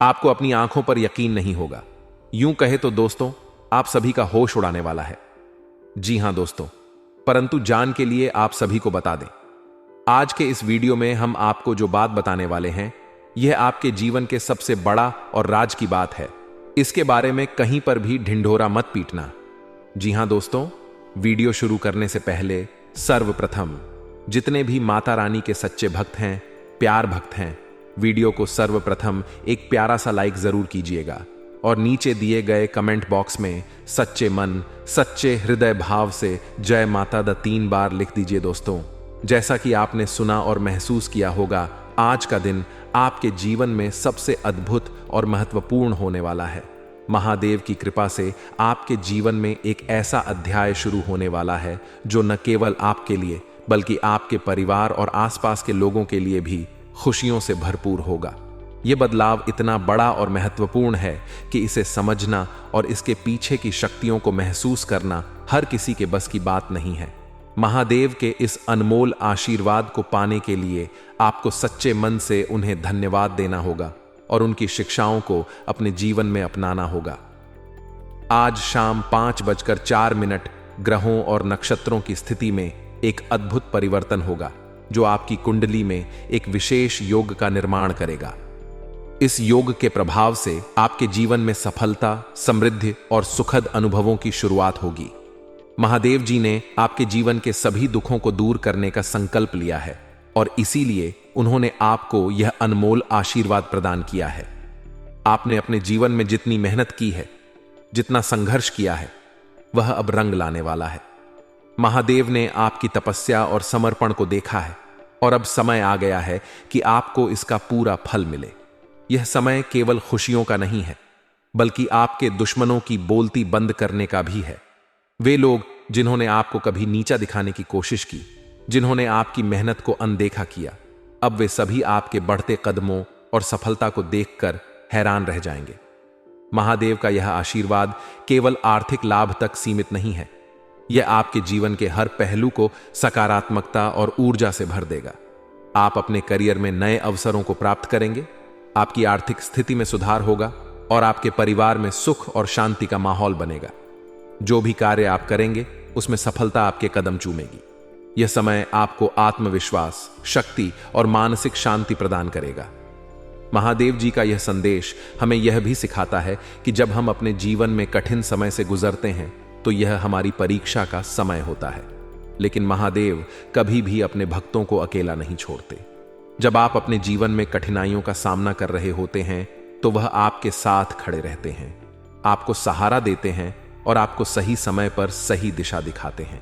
आपको अपनी आंखों पर यकीन नहीं होगा। यूं कहे तो दोस्तों, आप सभी का होश उड़ाने वाला है। जी हां दोस्तों, परंतु जान के लिए आप सभी को बता दें, आज के इस वीडियो में हम आपको जो बात बताने वाले हैं, यह आपके जीवन के सबसे बड़ा और राज की बात है। इसके बारे में कहीं पर भी ढिंढोरा मत पीटना। जी हां दोस्तों, वीडियो शुरू करने से पहले सर्वप्रथम जितने भी माता रानी के सच्चे भक्त हैं, प्यार भक्त हैं, वीडियो को सर्वप्रथम एक प्यारा सा लाइक जरूर कीजिएगा और नीचे दिए गए कमेंट बॉक्स में सच्चे मन, सच्चे हृदय भाव से जय माता द 3 बार लिख दीजिए दोस्तों। जैसा कि आपने सुना और महसूस किया होगा, आज का दिन आपके जीवन में सबसे अद्भुत और महत्वपूर्ण होने वाला है। महादेव की कृपा से आपके जीवन में एक ऐसा अध्याय शुरू होने वाला है जो न केवल आपके लिए बल्कि आपके परिवार और आसपास के लोगों के लिए भी खुशियों से भरपूर होगा। यह बदलाव इतना बड़ा और महत्वपूर्ण है कि इसे समझना और इसके पीछे की शक्तियों को महसूस करना हर किसी के बस की बात नहीं है। महादेव के इस अनमोल आशीर्वाद को पाने के लिए आपको सच्चे मन से उन्हें धन्यवाद देना होगा और उनकी शिक्षाओं को अपने जीवन में अपनाना होगा। आज शाम 5:04 ग्रहों और नक्षत्रों की स्थिति में एक अद्भुत परिवर्तन होगा जो आपकी कुंडली में एक विशेष योग का निर्माण करेगा। इस योग के प्रभाव से आपके जीवन में सफलता, समृद्धि और सुखद अनुभवों की शुरुआत होगी। महादेव जी ने आपके जीवन के सभी दुखों को दूर करने का संकल्प लिया है और इसीलिए उन्होंने आपको यह अनमोल आशीर्वाद प्रदान किया है। आपने अपने जीवन में जितनी मेहनत की है, जितना संघर्ष किया है, वह अब रंग लाने वाला है। महादेव ने आपकी तपस्या और समर्पण को देखा है और अब समय आ गया है कि आपको इसका पूरा फल मिले। यह समय केवल खुशियों का नहीं है, बल्कि आपके दुश्मनों की बोलती बंद करने का भी है। वे लोग जिन्होंने आपको कभी नीचा दिखाने की कोशिश की, जिन्होंने आपकी मेहनत को अनदेखा किया, अब वे सभी आपके बढ़ते कदमों और सफलता को देखकर हैरान रह जाएंगे। महादेव का यह आशीर्वाद केवल आर्थिक लाभ तक सीमित नहीं है, यह आपके जीवन के हर पहलू को सकारात्मकता और ऊर्जा से भर देगा। आप अपने करियर में नए अवसरों को प्राप्त करेंगे, आपकी आर्थिक स्थिति में सुधार होगा और आपके परिवार में सुख और शांति का माहौल बनेगा। जो भी कार्य आप करेंगे, उसमें सफलता आपके कदम चूमेगी। यह समय आपको आत्मविश्वास, शक्ति और मानसिक शांति प्रदान करेगा। महादेव जी का यह संदेश हमें यह भी सिखाता है कि जब हम अपने जीवन में कठिन समय से गुजरते हैं तो यह हमारी परीक्षा का समय होता है, लेकिन महादेव कभी भी अपने भक्तों को अकेला नहीं छोड़ते। जब आप अपने जीवन में कठिनाइयों का सामना कर रहे होते हैं तो वह आपके साथ खड़े रहते हैं, आपको सहारा देते हैं और आपको सही समय पर सही दिशा दिखाते हैं।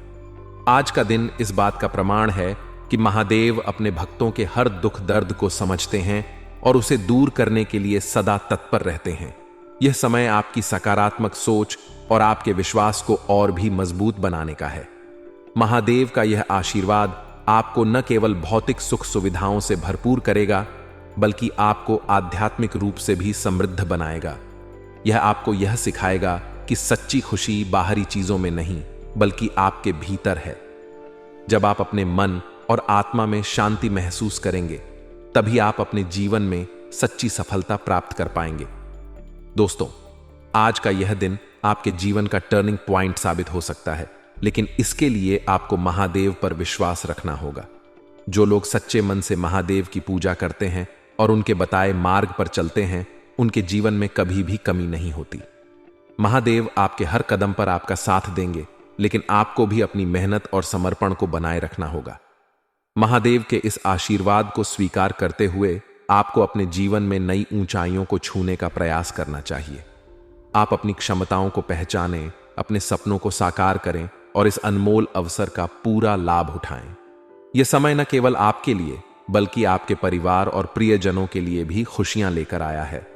आज का दिन इस बात का प्रमाण है कि महादेव अपने भक्तों के हर दुख दर्द को समझते हैं और उसे दूर करने के लिए सदा तत्पर रहते हैं। यह समय आपकी सकारात्मक सोच और आपके विश्वास को और भी मजबूत बनाने का है। महादेव का यह आशीर्वाद आपको न केवल भौतिक सुख सुविधाओं से भरपूर करेगा, बल्कि आपको आध्यात्मिक रूप से भी समृद्ध बनाएगा। यह आपको यह सिखाएगा कि सच्ची खुशी बाहरी चीजों में नहीं, बल्कि आपके भीतर है। जब आप अपने मन और आत्मा में शांति महसूस करेंगे, तभी आप अपने जीवन में सच्ची सफलता प्राप्त कर पाएंगे। दोस्तों, आज का यह दिन आपके जीवन का टर्निंग पॉइंट साबित हो सकता है, लेकिन इसके लिए आपको महादेव पर विश्वास रखना होगा। जो लोग सच्चे मन से महादेव की पूजा करते हैं और उनके बताए मार्ग पर चलते हैं, उनके जीवन में कभी भी कमी नहीं होती। महादेव आपके हर कदम पर आपका साथ देंगे, लेकिन आपको भी अपनी मेहनत और समर्पण को बनाए रखना होगा। महादेव के इस आशीर्वाद को स्वीकार करते हुए आपको अपने जीवन में नई ऊंचाइयों को छूने का प्रयास करना चाहिए। आप अपनी क्षमताओं को पहचानें, अपने सपनों को साकार करें और इस अनमोल अवसर का पूरा लाभ उठाएं। यह समय न केवल आपके लिए बल्कि आपके परिवार और प्रियजनों के लिए भी खुशियां लेकर आया है।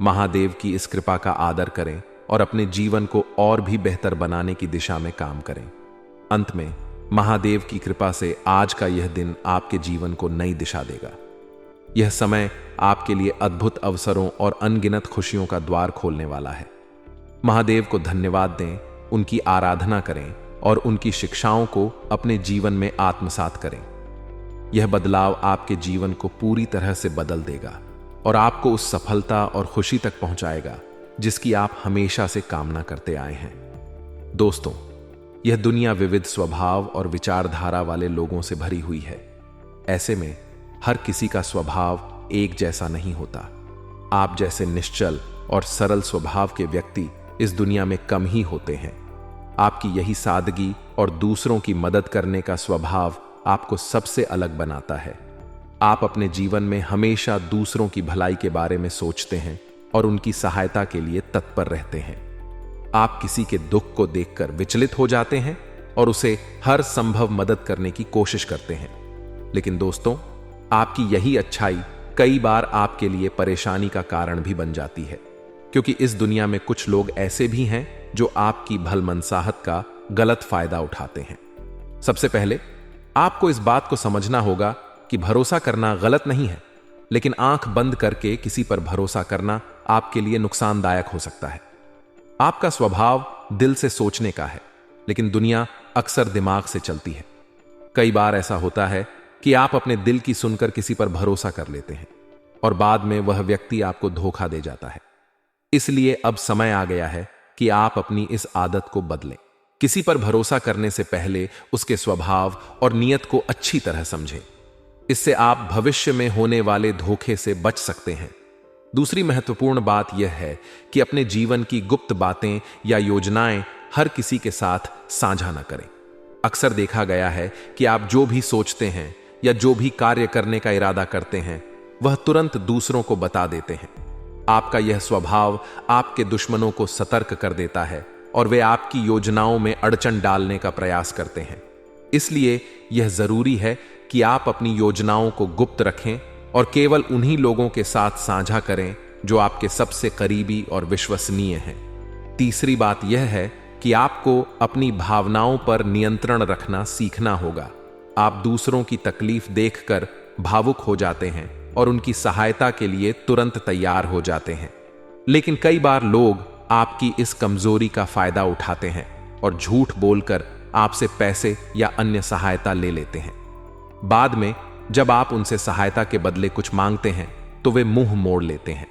महादेव की इस कृपा का आदर करें और अपने जीवन को और भी बेहतर बनाने की दिशा में काम करें। अंत में महादेव की कृपा से आज का यह दिन आपके जीवन को नई दिशा देगा। यह समय आपके लिए अद्भुत अवसरों और अनगिनत खुशियों का द्वार खोलने वाला है। महादेव को धन्यवाद दें, उनकी आराधना करें और उनकी शिक्षाओं को अपने जीवन में आत्मसात करें। यह बदलाव आपके जीवन को पूरी तरह से बदल देगा। और आपको उस सफलता और खुशी तक पहुंचाएगा जिसकी आप हमेशा से कामना करते आए हैं। दोस्तों, यह दुनिया विविध स्वभाव और विचारधारा वाले लोगों से भरी हुई है। ऐसे में हर किसी का स्वभाव एक जैसा नहीं होता। आप जैसे निश्चल और सरल स्वभाव के व्यक्ति इस दुनिया में कम ही होते हैं। आपकी यही सादगी और दूसरों की मदद करने का स्वभाव आपको सबसे अलग बनाता है। आप अपने जीवन में हमेशा दूसरों की भलाई के बारे में सोचते हैं और उनकी सहायता के लिए तत्पर रहते हैं। आप किसी के दुख को देखकर विचलित हो जाते हैं और उसे हर संभव मदद करने की कोशिश करते हैं। लेकिन दोस्तों, आपकी यही अच्छाई कई बार आपके लिए परेशानी का कारण भी बन जाती है, क्योंकि इस दुनिया में कुछ लोग ऐसे भी हैं जो आपकी भलमनसाहत का गलत फायदा उठाते हैं। सबसे पहले आपको इस बात को समझना होगा कि भरोसा करना गलत नहीं है, लेकिन आंख बंद करके किसी पर भरोसा करना आपके लिए नुकसानदायक हो सकता है। आपका स्वभाव दिल से सोचने का है, लेकिन दुनिया अक्सर दिमाग से चलती है। कई बार ऐसा होता है कि आप अपने दिल की सुनकर किसी पर भरोसा कर लेते हैं और बाद में वह व्यक्ति आपको धोखा दे जाता है। इसलिए अब समय आ गया है कि आप अपनी इस आदत को बदलें। किसी पर भरोसा करने से पहले उसके स्वभाव और नियत को अच्छी तरह समझें। इससे आप भविष्य में होने वाले धोखे से बच सकते हैं। दूसरी महत्वपूर्ण बात यह है कि अपने जीवन की गुप्त बातें या योजनाएं हर किसी के साथ साझा न करें। अक्सर देखा गया है कि आप जो भी सोचते हैं या जो भी कार्य करने का इरादा करते हैं, वह तुरंत दूसरों को बता देते हैं। आपका यह स्वभाव आपके दुश्मनों को सतर्क कर देता है और वे आपकी योजनाओं में अड़चन डालने का प्रयास करते हैं। इसलिए यह जरूरी है कि आप अपनी योजनाओं को गुप्त रखें और केवल उन्हीं लोगों के साथ साझा करें जो आपके सबसे करीबी और विश्वसनीय हैं। तीसरी बात यह है कि आपको अपनी भावनाओं पर नियंत्रण रखना सीखना होगा। आप दूसरों की तकलीफ देखकर भावुक हो जाते हैं और उनकी सहायता के लिए तुरंत तैयार हो जाते हैं। लेकिन कई बार लोग आपकी इस कमजोरी का फायदा उठाते हैं और झूठ बोलकर आपसे पैसे या अन्य सहायता ले लेते हैं। बाद में जब आप उनसे सहायता के बदले कुछ मांगते हैं तो वे मुंह मोड़ लेते हैं।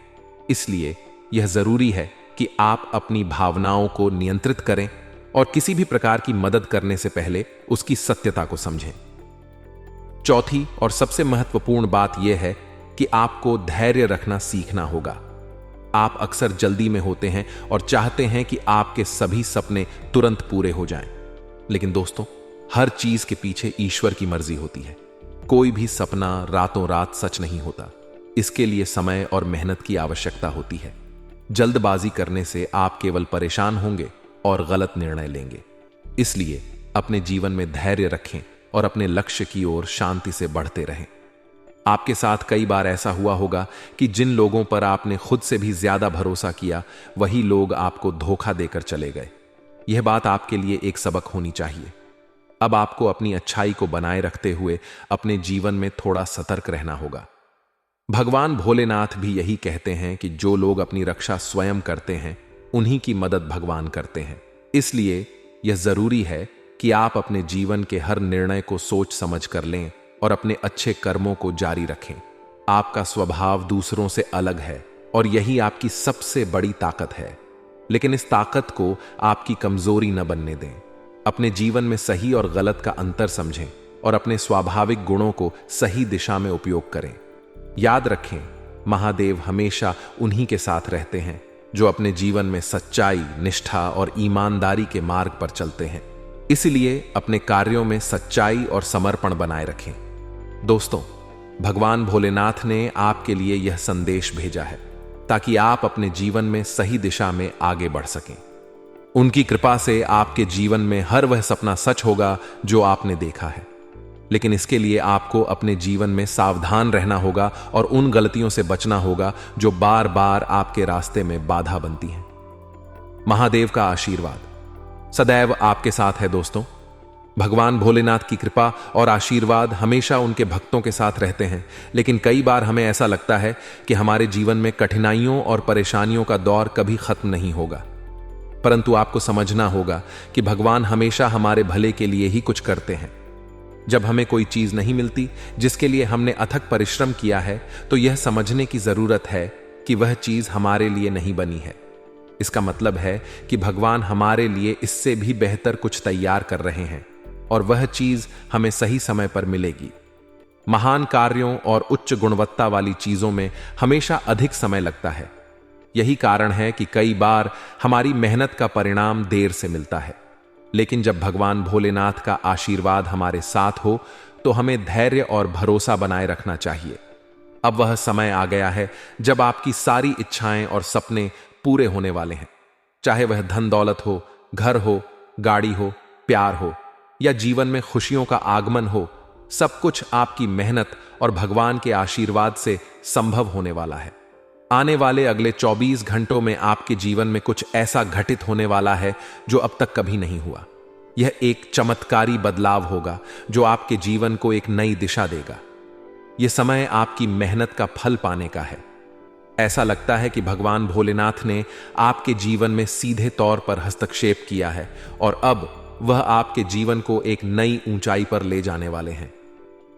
इसलिए यह जरूरी है कि आप अपनी भावनाओं को नियंत्रित करें और किसी भी प्रकार की मदद करने से पहले उसकी सत्यता को समझें। चौथी और सबसे महत्वपूर्ण बात यह है कि आपको धैर्य रखना सीखना होगा। आप अक्सर जल्दी में होते हैं और चाहते हैं कि आपके सभी सपने तुरंत पूरे हो जाएं। लेकिन दोस्तों, हर चीज के पीछे ईश्वर की मर्जी होती है। कोई भी सपना रातों रात सच नहीं होता। इसके लिए समय और मेहनत की आवश्यकता होती है। जल्दबाजी करने से आप केवल परेशान होंगे और गलत निर्णय लेंगे। इसलिए अपने जीवन में धैर्य रखें और अपने लक्ष्य की ओर शांति से बढ़ते रहें। आपके साथ कई बार ऐसा हुआ होगा कि जिन लोगों पर आपने खुद से भी ज्यादा भरोसा किया, वही लोग आपको धोखा देकर चले गए। यह बात आपके लिए एक सबक होनी चाहिए। अब आपको अपनी अच्छाई को बनाए रखते हुए अपने जीवन में थोड़ा सतर्क रहना होगा। भगवान भोलेनाथ भी यही कहते हैं कि जो लोग अपनी रक्षा स्वयं करते हैं, उन्हीं की मदद भगवान करते हैं। इसलिए यह जरूरी है कि आप अपने जीवन के हर निर्णय को सोच समझ कर लें और अपने अच्छे कर्मों को जारी रखें। आपका स्वभाव दूसरों से अलग है और यही आपकी सबसे बड़ी ताकत है। लेकिन इस ताकत को आपकी कमजोरी न बनने दें। अपने जीवन में सही और गलत का अंतर समझें और अपने स्वाभाविक गुणों को सही दिशा में उपयोग करें। याद रखें, महादेव हमेशा उन्हीं के साथ रहते हैं जो अपने जीवन में सच्चाई, निष्ठा और ईमानदारी के मार्ग पर चलते हैं। इसलिए अपने कार्यों में सच्चाई और समर्पण बनाए रखें। दोस्तों, भगवान भोलेनाथ ने आपके लिए यह संदेश भेजा है ताकि आप अपने जीवन में सही दिशा में आगे बढ़ सकें। उनकी कृपा से आपके जीवन में हर वह सपना सच होगा जो आपने देखा है। लेकिन इसके लिए आपको अपने जीवन में सावधान रहना होगा और उन गलतियों से बचना होगा जो बार बार आपके रास्ते में बाधा बनती हैं। महादेव का आशीर्वाद सदैव आपके साथ है। दोस्तों, भगवान भोलेनाथ की कृपा और आशीर्वाद हमेशा उनके भक्तों के साथ रहते हैं। लेकिन कई बार हमें ऐसा लगता है कि हमारे जीवन में कठिनाइयों और परेशानियों का दौर कभी खत्म नहीं होगा, परंतु आपको समझना होगा कि भगवान हमेशा हमारे भले के लिए ही कुछ करते हैं। जब हमें कोई चीज नहीं मिलती जिसके लिए हमने अथक परिश्रम किया है, तो यह समझने की जरूरत है कि वह चीज हमारे लिए नहीं बनी है। इसका मतलब है कि भगवान हमारे लिए इससे भी बेहतर कुछ तैयार कर रहे हैं और वह चीज हमें सही समय पर मिलेगी। महान कार्यों और उच्च गुणवत्ता वाली चीजों में हमेशा अधिक समय लगता है। यही कारण है कि कई बार हमारी मेहनत का परिणाम देर से मिलता है। लेकिन जब भगवान भोलेनाथ का आशीर्वाद हमारे साथ हो तो हमें धैर्य और भरोसा बनाए रखना चाहिए। अब वह समय आ गया है जब आपकी सारी इच्छाएं और सपने पूरे होने वाले हैं। चाहे वह धन दौलत हो, घर हो, गाड़ी हो, प्यार हो या जीवन में खुशियों का आगमन हो, सब कुछ आपकी मेहनत और भगवान के आशीर्वाद से संभव होने वाला है। आने वाले अगले 24 घंटों में आपके जीवन में कुछ ऐसा घटित होने वाला है जो अब तक कभी नहीं हुआ। यह एक चमत्कारी बदलाव होगा जो आपके जीवन को एक नई दिशा देगा। यह समय आपकी मेहनत का फल पाने का है। ऐसा लगता है कि भगवान भोलेनाथ ने आपके जीवन में सीधे तौर पर हस्तक्षेप किया है और अब वह आपके जीवन को एक नई ऊंचाई पर ले जाने वाले हैं।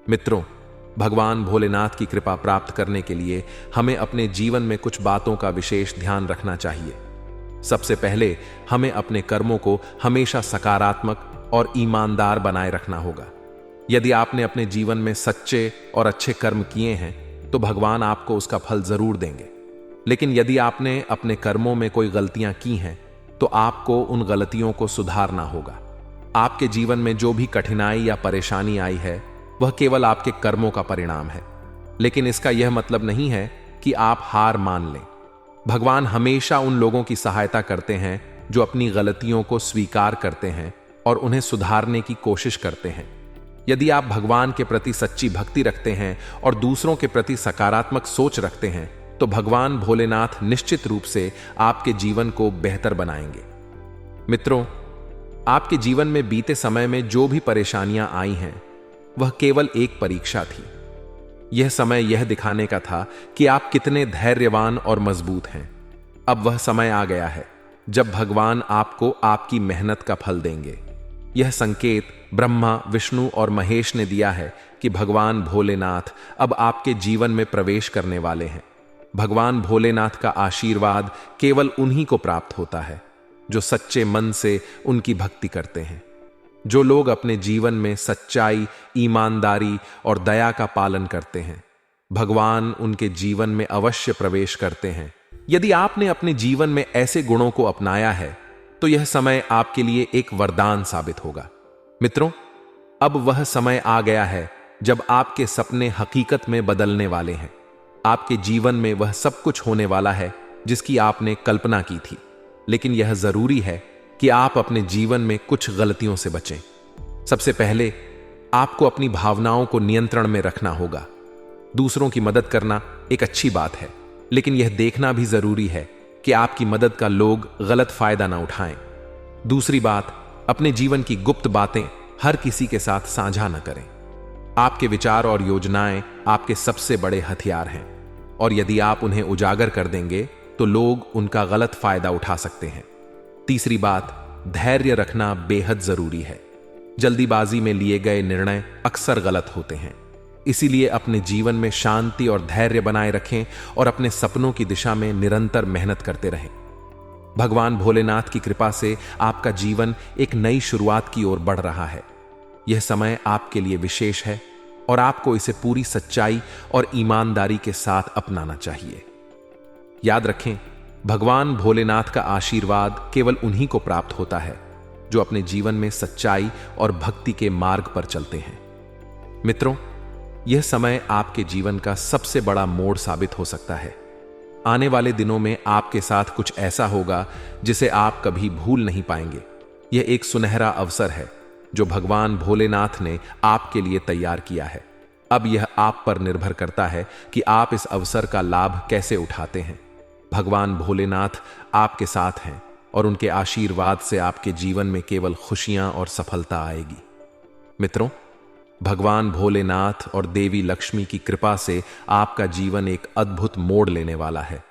मित्रों, भगवान भोलेनाथ की कृपा प्राप्त करने के लिए हमें अपने जीवन में कुछ बातों का विशेष ध्यान रखना चाहिए। सबसे पहले हमें अपने कर्मों को हमेशा सकारात्मक और ईमानदार बनाए रखना होगा। यदि आपने अपने जीवन में सच्चे और अच्छे कर्म किए हैं तो भगवान आपको उसका फल जरूर देंगे। लेकिन यदि आपने अपने कर्मों में कोई गलतियां की हैं तो आपको उन गलतियों को सुधारना होगा। आपके जीवन में जो भी कठिनाई या परेशानी आई है वह केवल आपके कर्मों का परिणाम है। लेकिन इसका यह मतलब नहीं है कि आप हार मान लें। भगवान हमेशा उन लोगों की सहायता करते हैं जो अपनी गलतियों को स्वीकार करते हैं और उन्हें सुधारने की कोशिश करते हैं। यदि आप भगवान के प्रति सच्ची भक्ति रखते हैं और दूसरों के प्रति सकारात्मक सोच रखते हैं तो भगवान भोलेनाथ निश्चित रूप से आपके जीवन को बेहतर बनाएंगे। मित्रों, आपके जीवन में बीते समय में जो भी परेशानियां आई हैं वह केवल एक परीक्षा थी। यह समय यह दिखाने का था कि आप कितने धैर्यवान और मजबूत हैं। अब वह समय आ गया है जब भगवान आपको आपकी मेहनत का फल देंगे। यह संकेत ब्रह्मा, विष्णु और महेश ने दिया है कि भगवान भोलेनाथ अब आपके जीवन में प्रवेश करने वाले हैं। भगवान भोलेनाथ का आशीर्वाद केवल उन्हीं को प्राप्त होता है जो सच्चे मन से उनकी भक्ति करते हैं। जो लोग अपने जीवन में सच्चाई, ईमानदारी और दया का पालन करते हैं, भगवान उनके जीवन में अवश्य प्रवेश करते हैं। यदि आपने अपने जीवन में ऐसे गुणों को अपनाया है तो यह समय आपके लिए एक वरदान साबित होगा। मित्रों, अब वह समय आ गया है जब आपके सपने हकीकत में बदलने वाले हैं। आपके जीवन में वह सब कुछ होने वाला है जिसकी आपने कल्पना की थी। लेकिन यह जरूरी है कि आप अपने जीवन में कुछ गलतियों से बचें। सबसे पहले आपको अपनी भावनाओं को नियंत्रण में रखना होगा। दूसरों की मदद करना एक अच्छी बात है, लेकिन यह देखना भी जरूरी है कि आपकी मदद का लोग गलत फायदा ना उठाएं। दूसरी बात, अपने जीवन की गुप्त बातें हर किसी के साथ साझा न करें। आपके विचार और योजनाएं आपके सबसे बड़े हथियार हैं और यदि आप उन्हें उजागर कर देंगे तो लोग उनका गलत फायदा उठा सकते हैं। तीसरी बात, धैर्य रखना बेहद जरूरी है। जल्दीबाजी में लिए गए निर्णय अक्सर गलत होते हैं। इसीलिए अपने जीवन में शांति और धैर्य बनाए रखें और अपने सपनों की दिशा में निरंतर मेहनत करते रहें। भगवान भोलेनाथ की कृपा से आपका जीवन एक नई शुरुआत की ओर बढ़ रहा है। यह समय आपके लिए विशेष है और आपको इसे पूरी सच्चाई और ईमानदारी के साथ अपनाना चाहिए। याद रखें, भगवान भोलेनाथ का आशीर्वाद केवल उन्हीं को प्राप्त होता है जो अपने जीवन में सच्चाई और भक्ति के मार्ग पर चलते हैं। मित्रों, यह समय आपके जीवन का सबसे बड़ा मोड़ साबित हो सकता है। आने वाले दिनों में आपके साथ कुछ ऐसा होगा जिसे आप कभी भूल नहीं पाएंगे। यह एक सुनहरा अवसर है जो भगवान भोलेनाथ ने आपके लिए तैयार किया है। अब यह आप पर निर्भर करता है कि आप इस अवसर का लाभ कैसे उठाते हैं। भगवान भोलेनाथ आपके साथ हैं और उनके आशीर्वाद से आपके जीवन में केवल खुशियां और सफलता आएगी। मित्रों, भगवान भोलेनाथ और देवी लक्ष्मी की कृपा से आपका जीवन एक अद्भुत मोड़ लेने वाला है।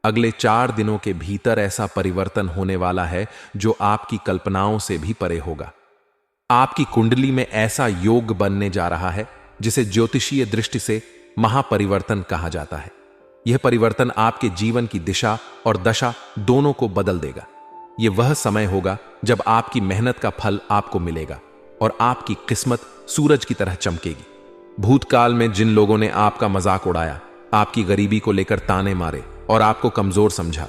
अगले 4 दिनों के भीतर ऐसा परिवर्तन होने वाला है जो आपकी कल्पनाओं से भी परे होगा। आपकी कुंडली में ऐसा योग बनने जा रहा है जिसे ज्योतिषीय दृष्टि से महापरिवर्तन कहा जाता है। यह परिवर्तन आपके जीवन की दिशा और दशा दोनों को बदल देगा। यह वह समय होगा जब आपकी मेहनत का फल आपको मिलेगा और आपकी किस्मत सूरज की तरह चमकेगी। भूतकाल में जिन लोगों ने आपका मजाक उड़ाया, आपकी गरीबी को लेकर ताने मारे और आपको कमजोर समझा,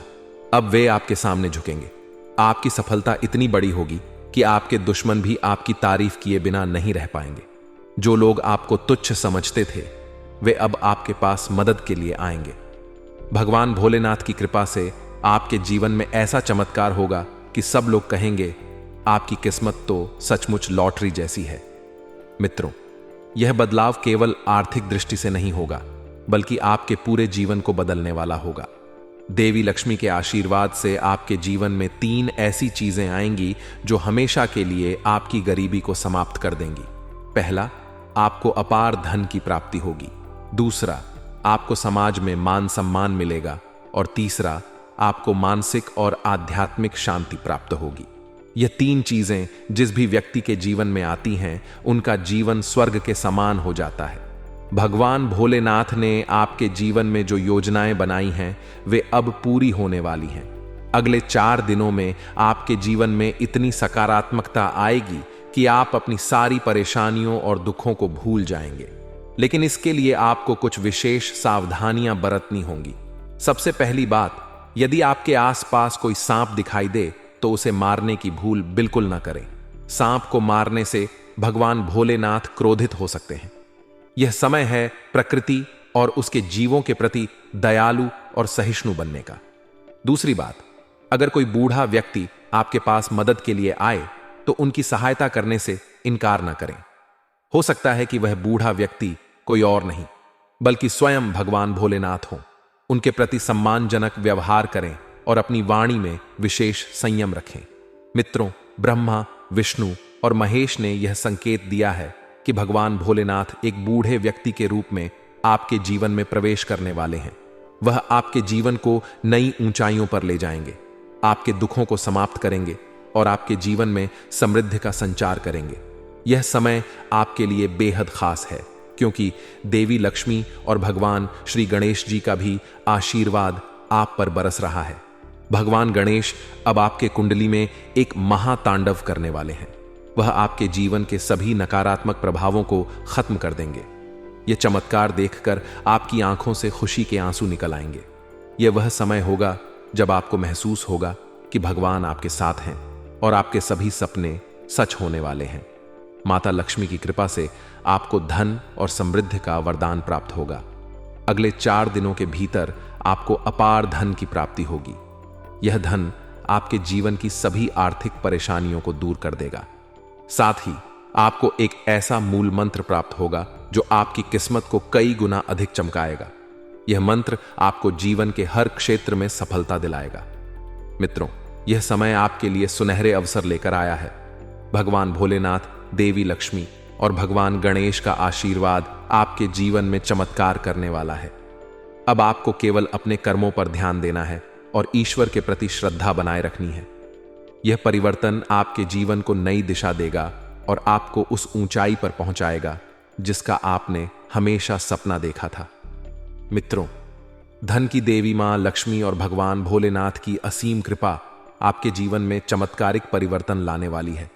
अब वे आपके सामने झुकेंगे। आपकी सफलता इतनी बड़ी होगी कि आपके दुश्मन भी आपकी तारीफ किए बिना नहीं रह पाएंगे। जो लोग आपको तुच्छ समझते थे, वे अब आपके पास मदद के लिए आएंगे। भगवान भोलेनाथ की कृपा से आपके जीवन में ऐसा चमत्कार होगा कि सब लोग कहेंगे, आपकी किस्मत तो सचमुच लॉटरी जैसी है। मित्रों, यह बदलाव केवल आर्थिक दृष्टि से नहीं होगा, बल्कि आपके पूरे जीवन को बदलने वाला होगा। देवी लक्ष्मी के आशीर्वाद से आपके जीवन में 3 ऐसी चीजें आएंगी जो हमेशा के लिए आपकी गरीबी को समाप्त कर देंगी। पहला, आपको अपार धन की प्राप्ति होगी। दूसरा, आपको समाज में मान सम्मान मिलेगा। और तीसरा, आपको मानसिक और आध्यात्मिक शांति प्राप्त होगी। यह 3 चीजें जिस भी व्यक्ति के जीवन में आती हैं, उनका जीवन स्वर्ग के समान हो जाता है। भगवान भोलेनाथ ने आपके जीवन में जो योजनाएं बनाई हैं, वे अब पूरी होने वाली हैं। अगले 4 दिनों में आपके जीवन में इतनी सकारात्मकता आएगी कि आप अपनी सारी परेशानियों और दुखों को भूल जाएंगे। लेकिन इसके लिए आपको कुछ विशेष सावधानियां बरतनी होंगी। सबसे पहली बात, यदि आपके आसपास कोई सांप दिखाई दे तो उसे मारने की भूल बिल्कुल न करें। सांप को मारने से भगवान भोलेनाथ क्रोधित हो सकते हैं। यह समय है प्रकृति और उसके जीवों के प्रति दयालु और सहिष्णु बनने का। दूसरी बात, अगर कोई बूढ़ा व्यक्ति आपके पास मदद के लिए आए तो उनकी सहायता करने से इनकार न करें। हो सकता है कि वह बूढ़ा व्यक्ति कोई और नहीं बल्कि स्वयं भगवान भोलेनाथ हों। उनके प्रति सम्मानजनक व्यवहार करें और अपनी वाणी में विशेष संयम रखें। मित्रों, ब्रह्मा, विष्णु और महेश ने यह संकेत दिया है कि भगवान भोलेनाथ एक बूढ़े व्यक्ति के रूप में आपके जीवन में प्रवेश करने वाले हैं। वह आपके जीवन को नई ऊंचाइयों पर ले जाएंगे, आपके दुखों को समाप्त करेंगे और आपके जीवन में समृद्धि का संचार करेंगे। यह समय आपके लिए बेहद खास है, क्योंकि देवी लक्ष्मी और भगवान श्री गणेश जी का भी आशीर्वाद आप पर बरस रहा है। भगवान गणेश अब आपके कुंडली में एक महातांडव करने वाले हैं। वह आपके जीवन के सभी नकारात्मक प्रभावों को खत्म कर देंगे। यह चमत्कार देखकर आपकी आंखों से खुशी के आंसू निकल आएंगे। यह वह समय होगा जब आपको महसूस होगा कि भगवान आपके साथ हैं और आपके सभी सपने सच होने वाले हैं। माता लक्ष्मी की कृपा से आपको धन और समृद्धि का वरदान प्राप्त होगा। अगले 4 दिनों के भीतर आपको अपार धन की प्राप्ति होगी। यह धन आपके जीवन की सभी आर्थिक परेशानियों को दूर कर देगा। साथ ही आपको एक ऐसा मूल मंत्र प्राप्त होगा जो आपकी किस्मत को कई गुना अधिक चमकाएगा। यह मंत्र आपको जीवन के हर क्षेत्र में सफलता दिलाएगा। मित्रों, यह समय आपके लिए सुनहरे अवसर लेकर आया है। भगवान भोलेनाथ, देवी लक्ष्मी और भगवान गणेश का आशीर्वाद आपके जीवन में चमत्कार करने वाला है। अब आपको केवल अपने कर्मों पर ध्यान देना है और ईश्वर के प्रति श्रद्धा बनाए रखनी है। यह परिवर्तन आपके जीवन को नई दिशा देगा और आपको उस ऊंचाई पर पहुंचाएगा जिसका आपने हमेशा सपना देखा था। मित्रों, धन की देवी मां लक्ष्मी और भगवान भोलेनाथ की असीम कृपा आपके जीवन में चमत्कारिक परिवर्तन लाने वाली है।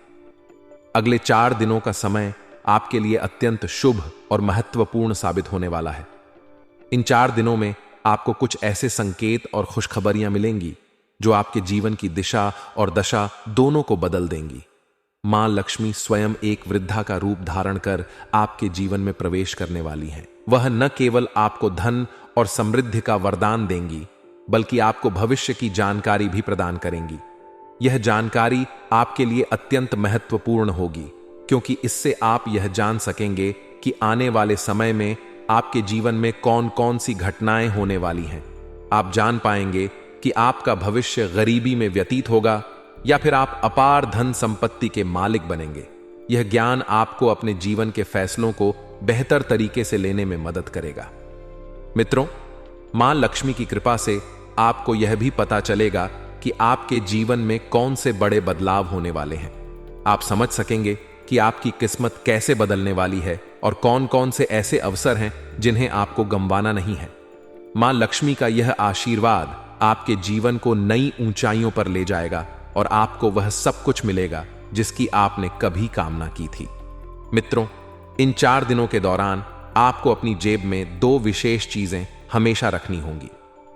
अगले 4 दिनों का समय आपके लिए अत्यंत शुभ और महत्वपूर्ण साबित होने वाला है। इन 4 दिनों में आपको कुछ ऐसे संकेत और खुशखबरियां मिलेंगी जो आपके जीवन की दिशा और दशा दोनों को बदल देंगी। मां लक्ष्मी स्वयं एक वृद्धा का रूप धारण कर आपके जीवन में प्रवेश करने वाली हैं। वह न केवल आपको धन और समृद्धि का वरदान देंगी, बल्कि आपको भविष्य की जानकारी भी प्रदान करेंगी। यह जानकारी आपके लिए अत्यंत महत्वपूर्ण होगी, क्योंकि इससे आप यह जान सकेंगे कि आने वाले समय में आपके जीवन में कौन कौन सी घटनाएं होने वाली हैं। आप जान पाएंगे कि आपका भविष्य गरीबी में व्यतीत होगा या फिर आप अपार धन संपत्ति के मालिक बनेंगे। यह ज्ञान आपको अपने जीवन के फैसलों को बेहतर तरीके से लेने में मदद करेगा। मित्रों, मां लक्ष्मी की कृपा से आपको यह भी पता चलेगा कि आपके जीवन में कौन से बड़े बदलाव होने वाले हैं। आप समझ सकेंगे कि आपकी किस्मत कैसे बदलने वाली है और कौन कौन से ऐसे अवसर हैं जिन्हें आपको गंवाना नहीं है। मां लक्ष्मी का यह आशीर्वाद आपके जीवन को नई ऊंचाइयों पर ले जाएगा और आपको वह सब कुछ मिलेगा जिसकी आपने कभी कामना की थी। मित्रों, इन 4 दिनों के दौरान आपको अपनी जेब में 2 विशेष चीजें हमेशा रखनी होंगी।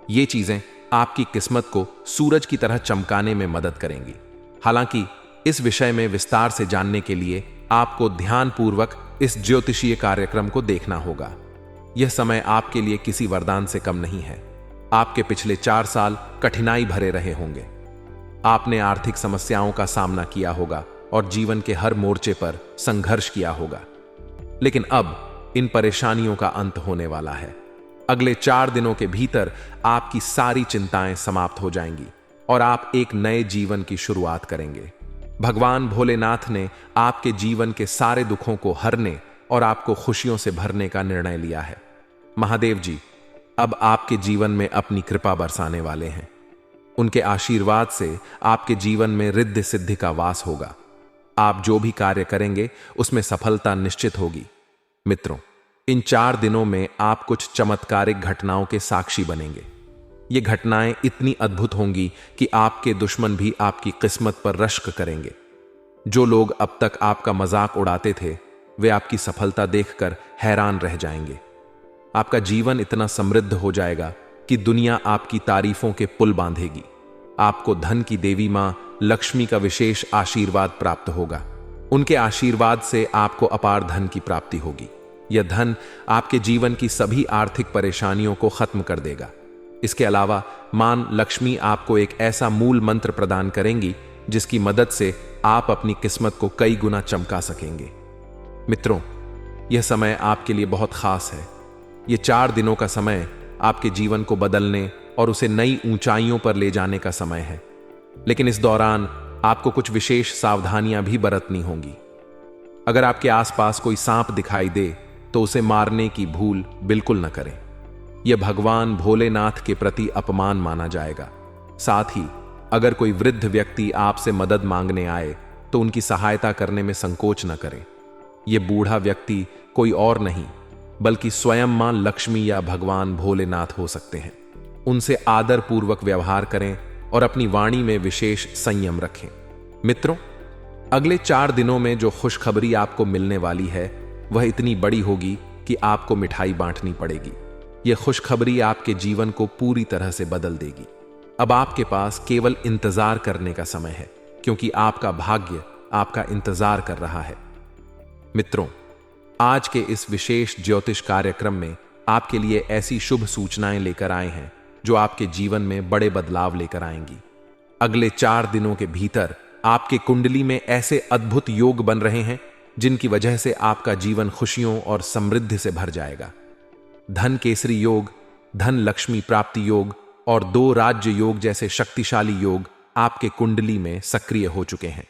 ये चीजें आपकी किस्मत को सूरज की तरह चमकाने में मदद करेंगी। हालांकि इस विषय में विस्तार से जानने के लिए आपको ध्यानपूर्वक इस ज्योतिषीय कार्यक्रम को देखना होगा। यह समय आपके लिए किसी वरदान से कम नहीं है। आपके पिछले 4 साल कठिनाई भरे रहे होंगे। आपने आर्थिक समस्याओं का सामना किया होगा और जीवन के हर मोर्चे पर संघर्ष किया होगा। लेकिन अब इन परेशानियों का अंत होने वाला है। अगले 4 दिनों के भीतर आपकी सारी चिंताएं समाप्त हो जाएंगी और आप एक नए जीवन की शुरुआत करेंगे। भगवान भोलेनाथ ने आपके जीवन के सारे दुखों को हरने और आपको खुशियों से भरने का निर्णय लिया है। महादेव जी अब आपके जीवन में अपनी कृपा बरसाने वाले हैं। उनके आशीर्वाद से आपके जीवन में रिद्धि सिद्धि का वास होगा। आप जो भी कार्य करेंगे उसमें सफलता निश्चित होगी। मित्रों, इन 4 दिनों में आप कुछ चमत्कारिक घटनाओं के साक्षी बनेंगे। ये घटनाएं इतनी अद्भुत होंगी कि आपके दुश्मन भी आपकी किस्मत पर रश्क करेंगे। जो लोग अब तक आपका मजाक उड़ाते थे, वे आपकी सफलता देखकर हैरान रह जाएंगे। आपका जीवन इतना समृद्ध हो जाएगा कि दुनिया आपकी तारीफों के पुल बांधेगी। आपको धन की देवी मां लक्ष्मी का विशेष आशीर्वाद प्राप्त होगा। उनके आशीर्वाद से आपको अपार धन की प्राप्ति होगी। यह धन आपके जीवन की सभी आर्थिक परेशानियों को खत्म कर देगा। इसके अलावा मां लक्ष्मी आपको एक ऐसा मूल मंत्र प्रदान करेंगी जिसकी मदद से आप अपनी किस्मत को कई गुना चमका सकेंगे। मित्रों, यह समय आपके लिए बहुत खास है। यह 4 दिनों का समय आपके जीवन को बदलने और उसे नई ऊंचाइयों पर ले जाने का समय है। लेकिन इस दौरान आपको कुछ विशेष सावधानियां भी बरतनी होंगी। अगर आपके आसपास कोई सांप दिखाई दे तो उसे मारने की भूल बिल्कुल न करें। यह भगवान भोलेनाथ के प्रति अपमान माना जाएगा। साथ ही अगर कोई वृद्ध व्यक्ति आपसे मदद मांगने आए तो उनकी सहायता करने में संकोच न करें। यह बूढ़ा व्यक्ति कोई और नहीं बल्कि स्वयं मां लक्ष्मी या भगवान भोलेनाथ हो सकते हैं। उनसे आदर पूर्वक व्यवहार करें और अपनी वाणी में विशेष संयम रखें। मित्रों, अगले 4 दिनों में जो खुशखबरी आपको मिलने वाली है वह इतनी बड़ी होगी कि आपको मिठाई बांटनी पड़ेगी। यह खुशखबरी आपके जीवन को पूरी तरह से बदल देगी। अब आपके पास केवल इंतजार करने का समय है, क्योंकि आपका भाग्य आपका इंतजार कर रहा है। मित्रों, आज के इस विशेष ज्योतिष कार्यक्रम में आपके लिए ऐसी शुभ सूचनाएं लेकर आए हैं जो आपके जीवन में बड़े बदलाव लेकर आएंगी। अगले 4 दिनों के भीतर आपके कुंडली में ऐसे अद्भुत योग बन रहे हैं जिनकी वजह से आपका जीवन खुशियों और समृद्धि से भर जाएगा। धन केसरी योग, धन लक्ष्मी प्राप्ति योग और 2 राज्य योग जैसे शक्तिशाली योग आपके कुंडली में सक्रिय हो चुके हैं।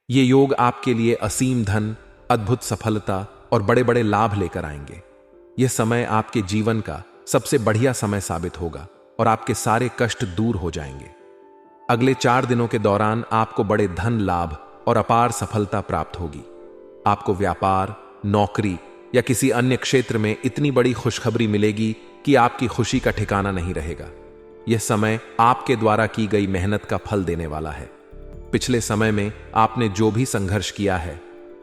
ये योग आपके लिए असीम धन, अद्भुत सफलता और बड़े बड़े लाभ लेकर आएंगे। यह समय आपके जीवन का सबसे बढ़िया समय साबित होगा और आपके सारे कष्ट दूर हो जाएंगे। अगले 4 दिनों के दौरान आपको बड़े धन लाभ और अपार सफलता प्राप्त होगी। आपको व्यापार, नौकरी या किसी अन्य क्षेत्र में इतनी बड़ी खुशखबरी मिलेगी कि आपकी खुशी का ठिकाना नहीं रहेगा। यह समय आपके द्वारा की गई मेहनत का फल देने वाला है। पिछले समय में आपने जो भी संघर्ष किया है,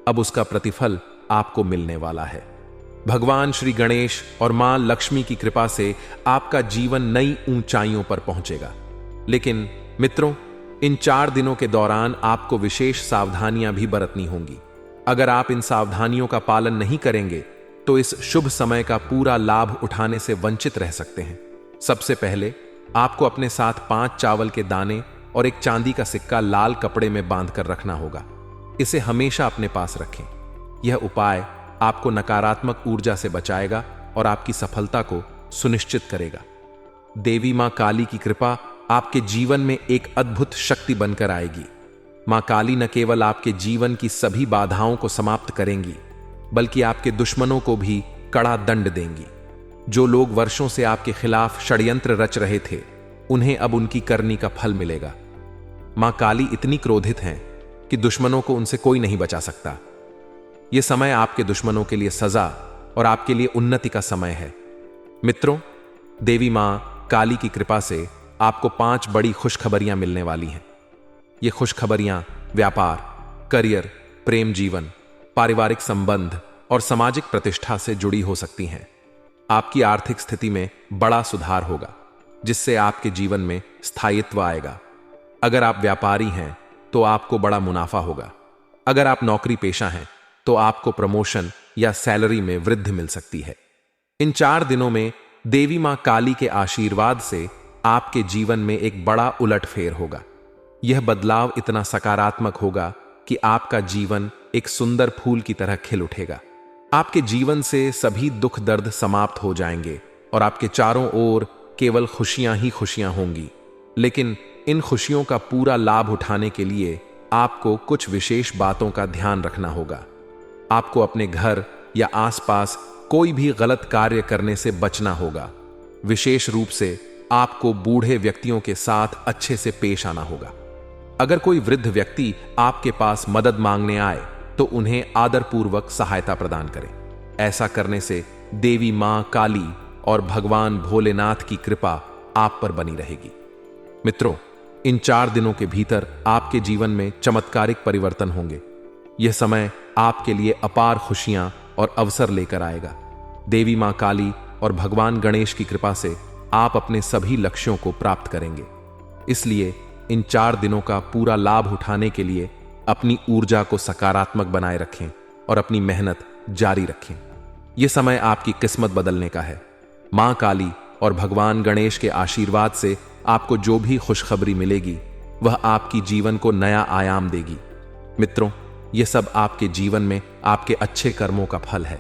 अब उसका प्रतिफल आपको मिलने वाला है। भगवान श्री गणेश और मां लक्ष्मी की कृपा से आपका जीवन नई ऊंचाइयों पर पहुंचेगा। लेकिन मित्रों, इन 4 दिनों के दौरान आपको विशेष सावधानियां भी बरतनी होंगी। अगर आप इन सावधानियों का पालन नहीं करेंगे तो इस शुभ समय का पूरा लाभ उठाने से वंचित रह सकते हैं। सबसे पहले आपको अपने साथ 5 चावल के दाने और एक चांदी का सिक्का लाल कपड़े में बांधकर रखना होगा। इसे हमेशा अपने पास रखें। यह उपाय आपको नकारात्मक ऊर्जा से बचाएगा और आपकी सफलता को सुनिश्चित करेगा। देवी मां काली की कृपा आपके जीवन में एक अद्भुत शक्ति बनकर आएगी। मां काली न केवल आपके जीवन की सभी बाधाओं को समाप्त करेंगी, बल्कि आपके दुश्मनों को भी कड़ा दंड देंगी। जो लोग वर्षों से आपके खिलाफ षड्यंत्र रच रहे थे, उन्हें अब उनकी करनी का फल मिलेगा। मां काली इतनी क्रोधित हैं कि दुश्मनों को उनसे कोई नहीं बचा सकता। यह समय आपके दुश्मनों के लिए सजा और आपके लिए उन्नति का समय है। मित्रों, देवी मां काली की कृपा से आपको 5 बड़ी खुशखबरियां मिलने वाली हैं। ये खुशखबरियां व्यापार, करियर, प्रेम जीवन, पारिवारिक संबंध और सामाजिक प्रतिष्ठा से जुड़ी हो सकती हैं। आपकी आर्थिक स्थिति में बड़ा सुधार होगा, जिससे आपके जीवन में स्थायित्व आएगा। अगर आप व्यापारी हैं तो आपको बड़ा मुनाफा होगा। अगर आप नौकरी पेशा हैं तो आपको प्रमोशन या सैलरी में वृद्धि मिल सकती है। इन 4 दिनों में देवी मां काली के आशीर्वाद से आपके जीवन में एक बड़ा उलटफेर होगा। यह बदलाव इतना सकारात्मक होगा कि आपका जीवन एक सुंदर फूल की तरह खिल उठेगा। आपके जीवन से सभी दुख दर्द समाप्त हो जाएंगे और आपके चारों ओर केवल खुशियां ही खुशियां होंगी। लेकिन इन खुशियों का पूरा लाभ उठाने के लिए आपको कुछ विशेष बातों का ध्यान रखना होगा। आपको अपने घर या आसपास कोई भी गलत कार्य करने से बचना होगा। विशेष रूप से आपको बूढ़े व्यक्तियों के साथ अच्छे से पेश आना होगा। अगर कोई वृद्ध व्यक्ति आपके पास मदद मांगने आए तो उन्हें आदरपूर्वक सहायता प्रदान करें। ऐसा करने से देवी मां काली और भगवान भोलेनाथ की कृपा आप पर बनी रहेगी। मित्रों, इन 4 दिनों के भीतर आपके जीवन में चमत्कारिक परिवर्तन होंगे। यह समय आपके लिए अपार खुशियां और अवसर लेकर आएगा। देवी मां काली और भगवान गणेश की कृपा से आप अपने सभी लक्ष्यों को प्राप्त करेंगे। इसलिए इन 4 दिनों का पूरा लाभ उठाने के लिए अपनी ऊर्जा को सकारात्मक बनाए रखें और अपनी मेहनत जारी रखें। यह समय आपकी किस्मत बदलने का है। मां काली और भगवान गणेश के आशीर्वाद से आपको जो भी खुशखबरी मिलेगी वह आपकी जीवन को नया आयाम देगी। मित्रों, यह सब आपके जीवन में आपके अच्छे कर्मों का फल है।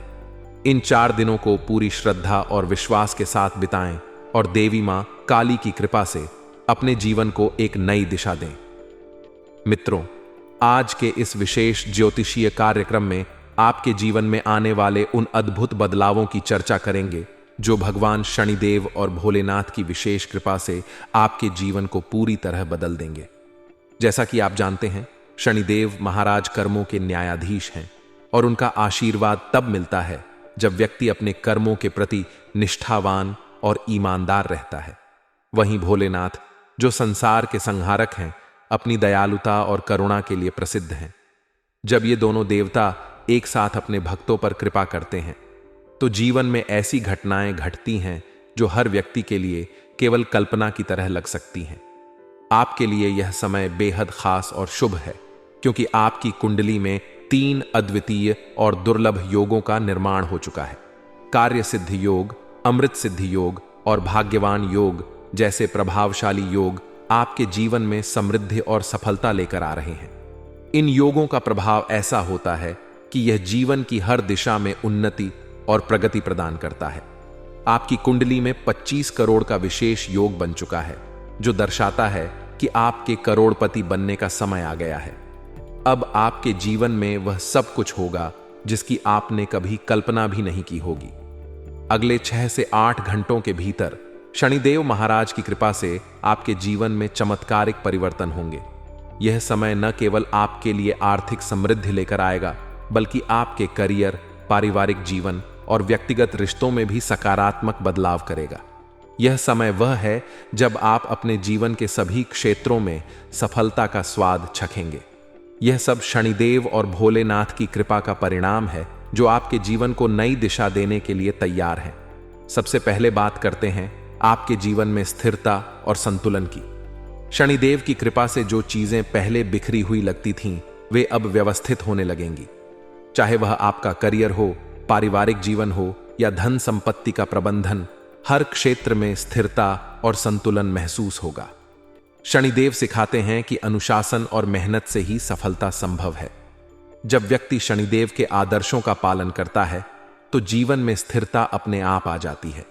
इन 4 दिनों को पूरी श्रद्धा और विश्वास के साथ बिताएं और देवी मां काली की कृपा से अपने जीवन को एक नई दिशा दें। मित्रों, आज के इस विशेष ज्योतिषीय कार्यक्रम में आपके जीवन में आने वाले उन अद्भुत बदलावों की चर्चा करेंगे जो भगवान शनिदेव और भोलेनाथ की विशेष कृपा से आपके जीवन को पूरी तरह बदल देंगे। जैसा कि आप जानते हैं, शनिदेव महाराज कर्मों के न्यायाधीश हैं और उनका आशीर्वाद तब मिलता है जब व्यक्ति अपने कर्मों के प्रति निष्ठावान और ईमानदार रहता है। वहीं भोलेनाथ, जो संसार के संहारक हैं, अपनी दयालुता और करुणा के लिए प्रसिद्ध हैं। जब ये दोनों देवता एक साथ अपने भक्तों पर कृपा करते हैं तो जीवन में ऐसी घटनाएं घटती हैं जो हर व्यक्ति के लिए केवल कल्पना की तरह लग सकती हैं। आपके लिए यह समय बेहद खास और शुभ है, क्योंकि आपकी कुंडली में 3 अद्वितीय और दुर्लभ योगों का निर्माण हो चुका है। कार्य सिद्धि योग, अमृत सिद्धि योग और भाग्यवान योग जैसे प्रभावशाली योग आपके जीवन में समृद्धि और सफलता लेकर आ रहे हैं। इन योगों का प्रभाव ऐसा होता है कि यह जीवन की हर दिशा में उन्नति और प्रगति प्रदान करता है। आपकी कुंडली में 25 करोड़ का विशेष योग बन चुका है, जो दर्शाता है कि आपके करोड़पति बनने का समय आ गया है। अब आपके जीवन में वह सब कुछ होगा जिसकी आपने कभी कल्पना भी नहीं की होगी। अगले 6 से 8 घंटों के भीतर शनिदेव महाराज की कृपा से आपके जीवन में चमत्कारिक परिवर्तन होंगे। यह समय न केवल आपके लिए आर्थिक समृद्धि लेकर आएगा, बल्कि आपके करियर, पारिवारिक जीवन और व्यक्तिगत रिश्तों में भी सकारात्मक बदलाव करेगा। यह समय वह है जब आप अपने जीवन के सभी क्षेत्रों में सफलता का स्वाद चखेंगे। यह सब शनिदेव और भोलेनाथ की कृपा का परिणाम है, जो आपके जीवन को नई दिशा देने के लिए तैयार है। सबसे पहले बात करते हैं आपके जीवन में स्थिरता और संतुलन की। शनिदेव की कृपा से जो चीजें पहले बिखरी हुई लगती थीं, वे अब व्यवस्थित होने लगेंगी। चाहे वह आपका करियर हो, पारिवारिक जीवन हो या धन संपत्ति का प्रबंधन, हर क्षेत्र में स्थिरता और संतुलन महसूस होगा। शनिदेव सिखाते हैं कि अनुशासन और मेहनत से ही सफलता संभव है। जब व्यक्ति शनिदेव के आदर्शों का पालन करता है तो जीवन में स्थिरता अपने आप आ जाती है।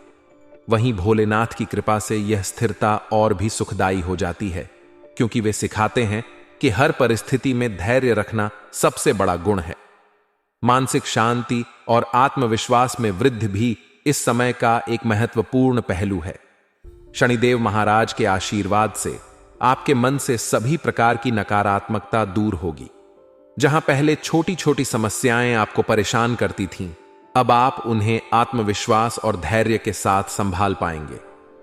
वहीं भोलेनाथ की कृपा से यह स्थिरता और भी सुखदायी हो जाती है, क्योंकि वे सिखाते हैं कि हर परिस्थिति में धैर्य रखना सबसे बड़ा गुण है। मानसिक शांति और आत्मविश्वास में वृद्धि भी इस समय का एक महत्वपूर्ण पहलू है। शनिदेव महाराज के आशीर्वाद से आपके मन से सभी प्रकार की नकारात्मकता दूर होगी। जहां पहले छोटी छोटी समस्याएं आपको परेशान करती थीं, अब आप उन्हें आत्मविश्वास और धैर्य के साथ संभाल पाएंगे।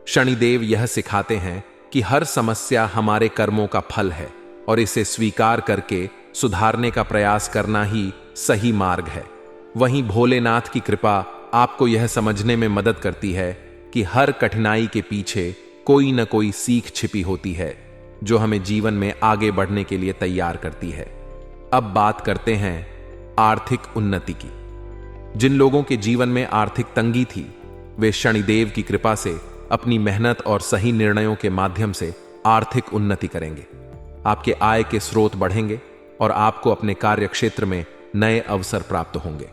शनिदेव यह सिखाते हैं कि हर समस्या हमारे कर्मों का फल है और इसे स्वीकार करके सुधारने का प्रयास करना ही सही मार्ग है। वहीं भोलेनाथ की कृपा आपको यह समझने में मदद करती है कि हर कठिनाई के पीछे कोई न कोई सीख छिपी होती है, जो हमें जीवन में आगे बढ़ने के लिए तैयार करती है। अब बात करते हैं आर्थिक उन्नति की। जिन लोगों के जीवन में आर्थिक तंगी थी, वे शनिदेव की कृपा से अपनी मेहनत और सही निर्णयों के माध्यम से आर्थिक उन्नति करेंगे। आपके आय के स्रोत बढ़ेंगे और आपको अपने कार्य क्षेत्र में नए अवसर प्राप्त होंगे।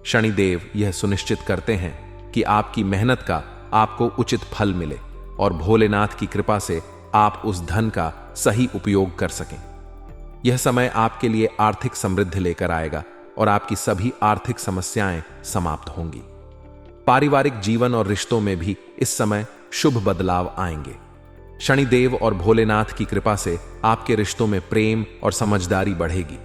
शनिदेव यह सुनिश्चित करते हैं कि आपकी मेहनत का आपको उचित फल मिले और भोलेनाथ की कृपा से आप उस धन का सही उपयोग कर सकें। यह समय आपके लिए आर्थिक समृद्धि लेकर आएगा और आपकी सभी आर्थिक समस्याएं समाप्त होंगी। पारिवारिक जीवन और रिश्तों में भी इस समय शुभ बदलाव आएंगे। शनिदेव और भोलेनाथ की कृपा से आपके रिश्तों में प्रेम और समझदारी बढ़ेगी।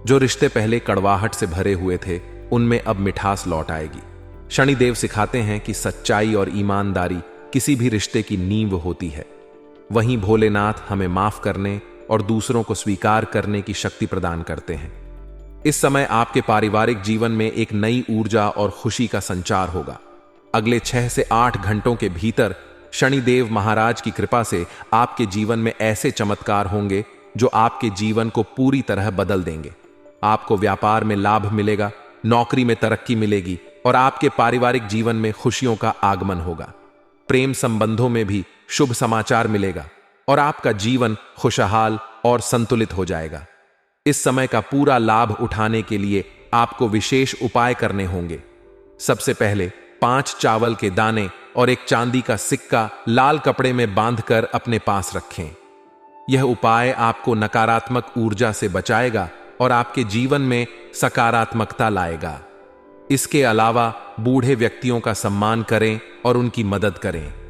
जो रिश्ते पहले कड़वाहट से भरे हुए थे, उनमें अब मिठास लौट आएगी। शनिदेव सिखाते हैं कि सच्चाई और ईमानदारी किसी भी रिश्ते की नींव होती है। वहीं भोलेनाथ हमें माफ करने और दूसरों को स्वीकार करने की शक्ति प्रदान करते हैं। इस समय आपके पारिवारिक जीवन में एक नई ऊर्जा और खुशी का संचार होगा। अगले 6 से 8 घंटों के भीतर शनिदेव महाराज की कृपा से आपके जीवन में ऐसे चमत्कार होंगे जो आपके जीवन को पूरी तरह बदल देंगे। आपको व्यापार में लाभ मिलेगा, नौकरी में तरक्की मिलेगी और आपके पारिवारिक जीवन में खुशियों का आगमन होगा। प्रेम संबंधों में भी शुभ समाचार मिलेगा और आपका जीवन खुशहाल और संतुलित हो जाएगा। इस समय का पूरा लाभ उठाने के लिए आपको विशेष उपाय करने होंगे। सबसे पहले 5 चावल के दाने और एक चांदी का सिक्का लाल कपड़े में बांधकर अपने पास रखें। यह उपाय आपको नकारात्मक ऊर्जा से बचाएगा और आपके जीवन में सकारात्मकता लाएगा। इसके अलावा बूढ़े व्यक्तियों का सम्मान करें और उनकी मदद करें।